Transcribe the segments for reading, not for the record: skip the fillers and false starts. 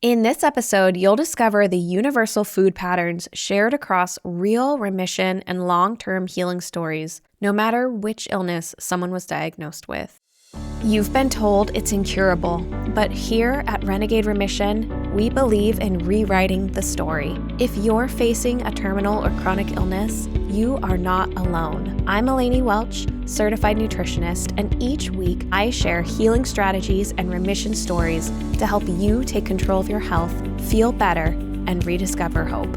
In this episode, you'll discover the universal food patterns shared across real remission and long-term healing stories, no matter which illness someone was diagnosed with. You've been told it's incurable, but here at Renegade Remission, we believe in rewriting the story. If you're facing a terminal or chronic illness, you are not alone. I'm Eleni Welch, certified nutritionist, and each week I share healing strategies and remission stories to help you take control of your health, feel better, and rediscover hope.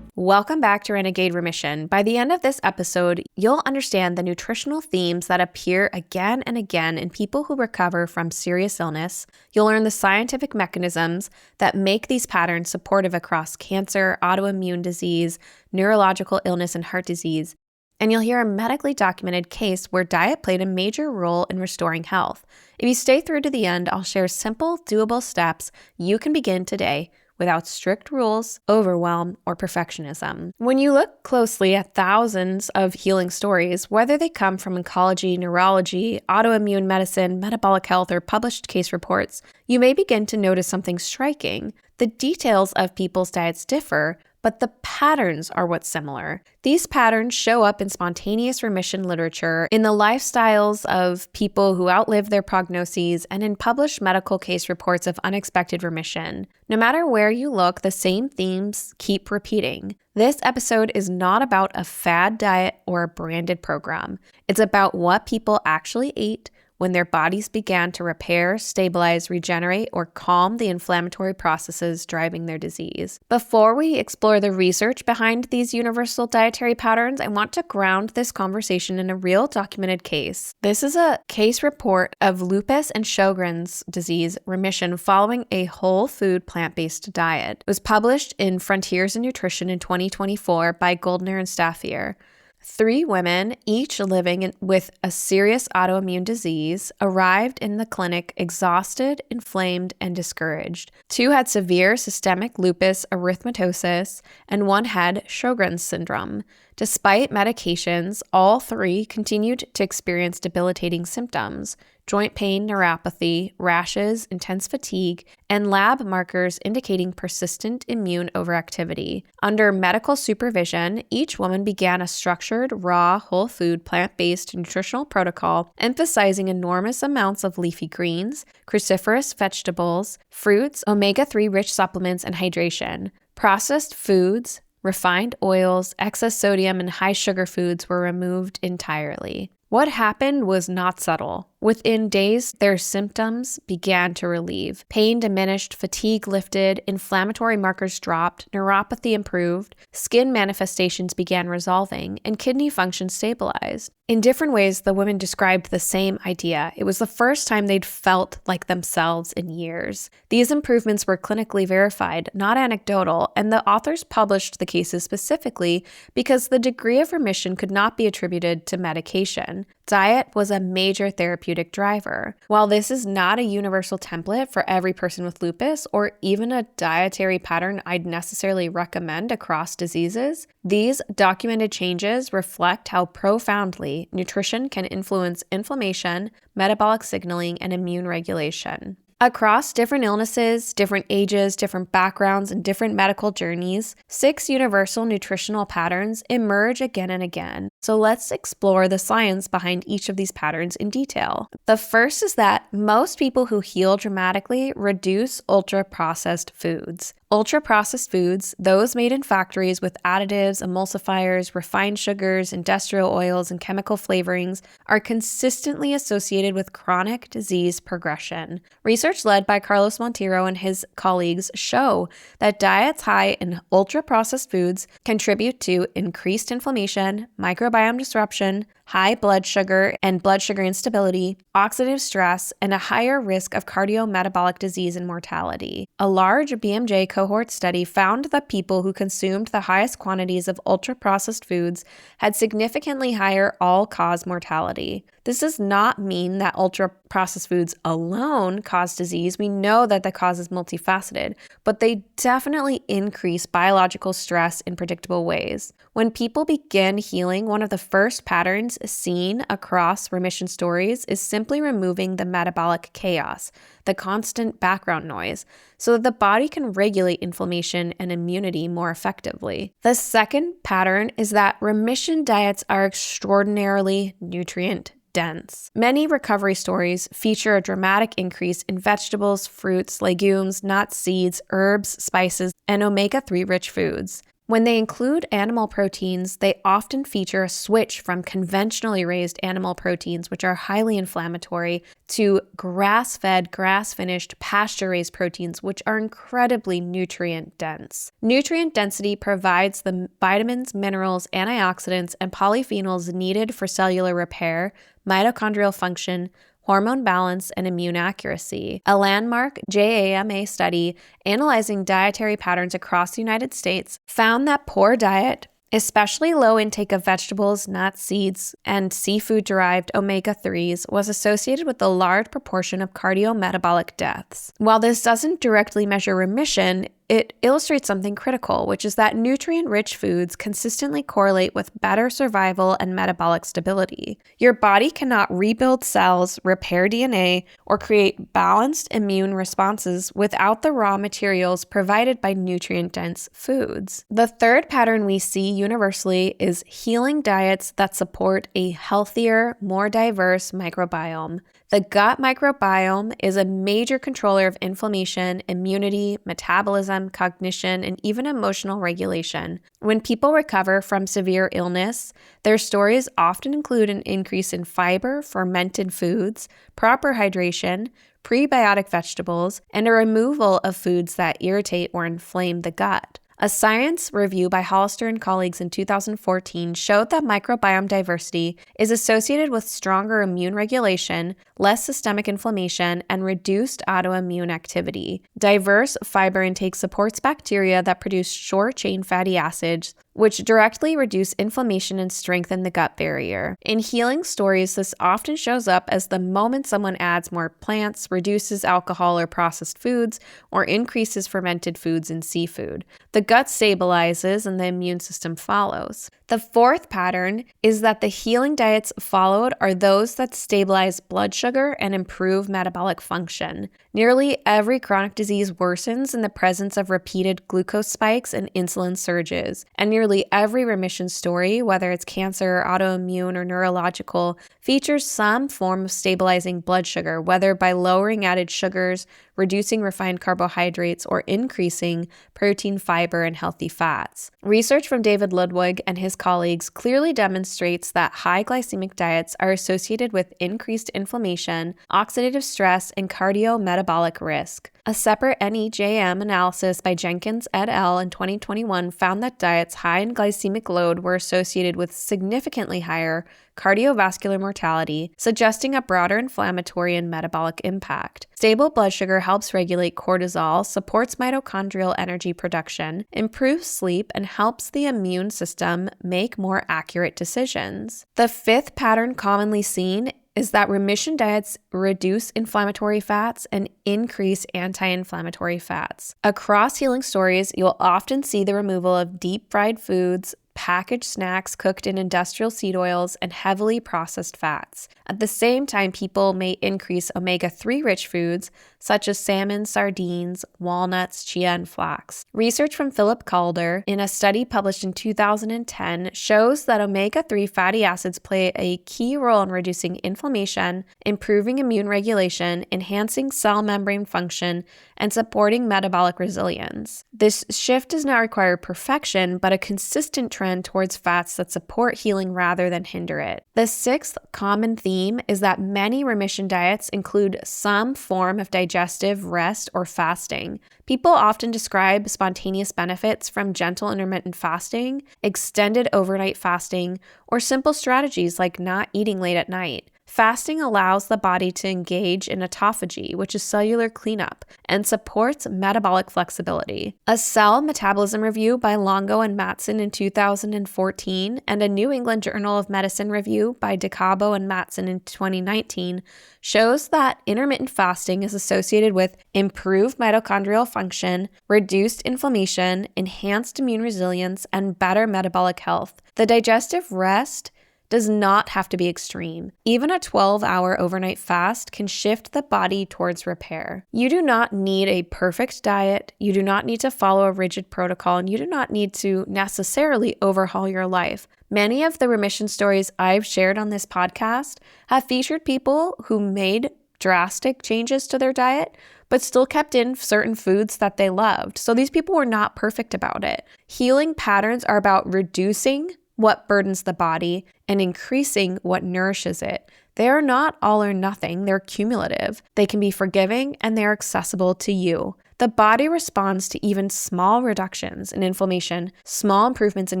Welcome back to Renegade Remission. By the end of this episode, you'll understand the nutritional themes that appear again and again in people who recover from serious illness. You'll learn the scientific mechanisms that make these patterns supportive across cancer, autoimmune disease, neurological illness, and heart disease. And you'll hear a medically documented case where diet played a major role in restoring health. If you stay through to the end, I'll share simple, doable steps you can begin today without strict rules, overwhelm, or perfectionism. When you look closely at thousands of healing stories, whether they come from oncology, neurology, autoimmune medicine, metabolic health, or published case reports, you may begin to notice something striking. The details of people's diets differ, but the patterns are what's similar. These patterns show up in spontaneous remission literature, in the lifestyles of people who outlive their prognoses, and in published medical case reports of unexpected remission. No matter where you look, the same themes keep repeating. This episode is not about a fad diet or a branded program. It's about what people actually ate when their bodies began to repair, stabilize, regenerate, or calm the inflammatory processes driving their disease. Before we explore the research behind these universal dietary patterns, I want to ground this conversation in a real documented case. This is a case report of lupus and Sjogren's disease remission following a whole food plant-based diet. It was published in Frontiers in Nutrition in 2024 by Goldner and Staffier. 3 women, each living with a serious autoimmune disease, arrived in the clinic exhausted, inflamed, and discouraged. 2 had severe systemic lupus erythematosus, and 1 had Sjogren's syndrome. Despite medications, all 3 continued to experience debilitating symptoms: joint pain, neuropathy, rashes, intense fatigue, and lab markers indicating persistent immune overactivity. Under medical supervision, each woman began a structured, raw, whole food, plant-based nutritional protocol emphasizing enormous amounts of leafy greens, cruciferous vegetables, fruits, omega-3 rich supplements, and hydration. Processed foods, refined oils, excess sodium, and high sugar foods were removed entirely. What happened was not subtle. Within days, their symptoms began to relieve. Pain diminished, fatigue lifted, inflammatory markers dropped, neuropathy improved, skin manifestations began resolving, and kidney function stabilized. In different ways, the women described the same idea. It was the first time they'd felt like themselves in years. These improvements were clinically verified, not anecdotal, and the authors published the cases specifically because the degree of remission could not be attributed to medication. Diet was a major therapeutic driver. While this is not a universal template for every person with lupus, or even a dietary pattern I'd necessarily recommend across diseases, these documented changes reflect how profoundly nutrition can influence inflammation, metabolic signaling, and immune regulation. Across different illnesses, different ages, different backgrounds, and different medical journeys, 6 universal nutritional patterns emerge again and again. So let's explore the science behind each of these patterns in detail. The first is that most people who heal dramatically reduce ultra-processed foods. Ultra-processed foods, those made in factories with additives, emulsifiers, refined sugars, industrial oils, and chemical flavorings, are consistently associated with chronic disease progression. Research led by Carlos Monteiro and his colleagues show that diets high in ultra-processed foods contribute to increased inflammation, microbiome disruption, high blood sugar and blood sugar instability, oxidative stress, and a higher risk of cardiometabolic disease and mortality. A large BMJ cohort study found that people who consumed the highest quantities of ultra-processed foods had significantly higher all-cause mortality. This does not mean that ultra-processed foods alone cause disease. We know that the cause is multifaceted, but they definitely increase biological stress in predictable ways. When people begin healing, one of the first patterns seen across remission stories is simply removing the metabolic chaos, the constant background noise, so that the body can regulate inflammation and immunity more effectively. The second pattern is that remission diets are extraordinarily nutrient dense. Many recovery stories feature a dramatic increase in vegetables, fruits, legumes, nuts, seeds, herbs, spices, and omega-3 rich foods. When they include animal proteins, they often feature a switch from conventionally raised animal proteins, which are highly inflammatory, to grass-fed, grass-finished, pasture-raised proteins, which are incredibly nutrient-dense. Nutrient density provides the vitamins, minerals, antioxidants, and polyphenols needed for cellular repair, mitochondrial function, hormone balance, and immune accuracy. A landmark JAMA study analyzing dietary patterns across the United States found that poor diet, especially low intake of vegetables, nuts, seeds, and seafood-derived omega-3s, was associated with a large proportion of cardiometabolic deaths. While this doesn't directly measure remission, it illustrates something critical, which is that nutrient-rich foods consistently correlate with better survival and metabolic stability. Your body cannot rebuild cells, repair DNA, or create balanced immune responses without the raw materials provided by nutrient-dense foods. The third pattern we see universally is healing diets that support a healthier, more diverse microbiome. The gut microbiome is a major controller of inflammation, immunity, metabolism, cognition, and even emotional regulation. When people recover from severe illness, their stories often include an increase in fiber, fermented foods, proper hydration, prebiotic vegetables, and a removal of foods that irritate or inflame the gut. A science review by Hollister and colleagues in 2014 showed that microbiome diversity is associated with stronger immune regulation, less systemic inflammation, and reduced autoimmune activity. Diverse fiber intake supports bacteria that produce short-chain fatty acids, which directly reduce inflammation and strengthen the gut barrier. In healing stories, this often shows up as the moment someone adds more plants, reduces alcohol or processed foods, or increases fermented foods and seafood. The gut stabilizes and the immune system follows. The fourth pattern is that the healing diets followed are those that stabilize blood sugar and improve metabolic function. Nearly every chronic disease worsens in the presence of repeated glucose spikes and insulin surges, and nearly every remission story, whether it's cancer, autoimmune, or neurological, features some form of stabilizing blood sugar, whether by lowering added sugars, reducing refined carbohydrates, or increasing protein, fiber, and healthy fats. Research from David Ludwig and his colleagues clearly demonstrates that high glycemic diets are associated with increased inflammation, oxidative stress, and cardiometabolic risk. A separate NEJM analysis by Jenkins et al. In 2021 found that diets high in glycemic load were associated with significantly higher cardiovascular mortality, suggesting a broader inflammatory and metabolic impact. Stable blood sugar helps regulate cortisol, supports mitochondrial energy production, improves sleep, and helps the immune system make more accurate decisions. The fifth pattern commonly seen is that remission diets reduce inflammatory fats and increase anti-inflammatory fats. Across healing stories, you'll often see the removal of deep-fried foods, packaged snacks cooked in industrial seed oils, and heavily processed fats. At the same time, people may increase omega-3 rich foods such as salmon, sardines, walnuts, chia, and flax. Research from Philip Calder in a study published in 2010 shows that omega-3 fatty acids play a key role in reducing inflammation, improving immune regulation, enhancing cell membrane function, and supporting metabolic resilience. This shift does not require perfection, but a consistent trend towards fats that support healing rather than hinder it. The sixth common theme is that many remission diets include some form of digestive rest or fasting. People often describe spontaneous benefits from gentle intermittent fasting, extended overnight fasting, or simple strategies like not eating late at night. Fasting allows the body to engage in autophagy, which is cellular cleanup, and supports metabolic flexibility. A cell metabolism review by Longo and Matson in 2014 and a New England Journal of Medicine review by DeCabo and Matson in 2019 shows that intermittent fasting is associated with improved mitochondrial function, reduced inflammation, enhanced immune resilience, and better metabolic health. The digestive rest does not have to be extreme. Even a 12-hour overnight fast can shift the body towards repair. You do not need a perfect diet, you do not need to follow a rigid protocol, and you do not need to necessarily overhaul your life. Many of the remission stories I've shared on this podcast have featured people who made drastic changes to their diet, but still kept in certain foods that they loved. So these people were not perfect about it. Healing patterns are about reducing what burdens the body and increasing what nourishes it. They are not all or nothing, they're cumulative. They can be forgiving and they're accessible to you. The body responds to even small reductions in inflammation, small improvements in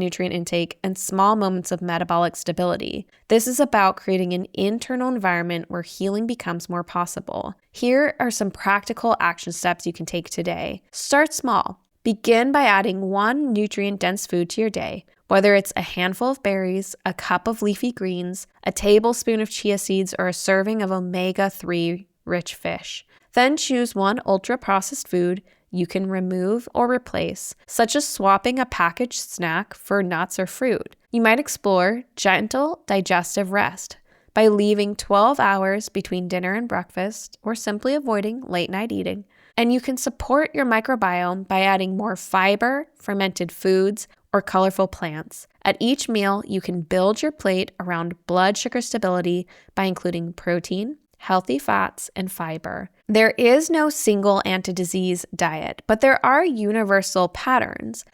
nutrient intake, and small moments of metabolic stability. This is about creating an internal environment where healing becomes more possible. Here are some practical action steps you can take today. Start small. Begin by adding one nutrient-dense food to your day. Whether it's a handful of berries, a cup of leafy greens, a tablespoon of chia seeds, or a serving of omega-3 rich fish. Then choose one ultra-processed food you can remove or replace, such as swapping a packaged snack for nuts or fruit. You might explore gentle digestive rest by leaving 12 hours between dinner and breakfast, or simply avoiding late-night eating. And you can support your microbiome by adding more fiber, fermented foods, or colorful plants. At each meal, you can build your plate around blood sugar stability by including protein, healthy fats, and fiber. There is no single anti-disease diet, but there are universal patterns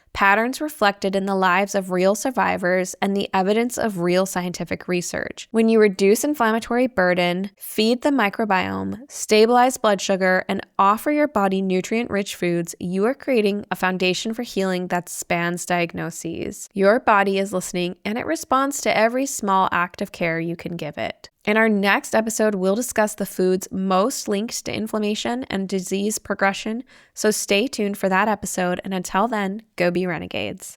reflected in the lives of real survivors and the evidence of real scientific research. When you reduce inflammatory burden, feed the microbiome, stabilize blood sugar, and offer your body nutrient-rich foods, you are creating a foundation for healing that spans diagnoses. Your body is listening, and it responds to every small act of care you can give it. In our next episode, we'll discuss the foods most linked to inflammation and disease progression, so stay tuned for that episode, and until then, go be renegades.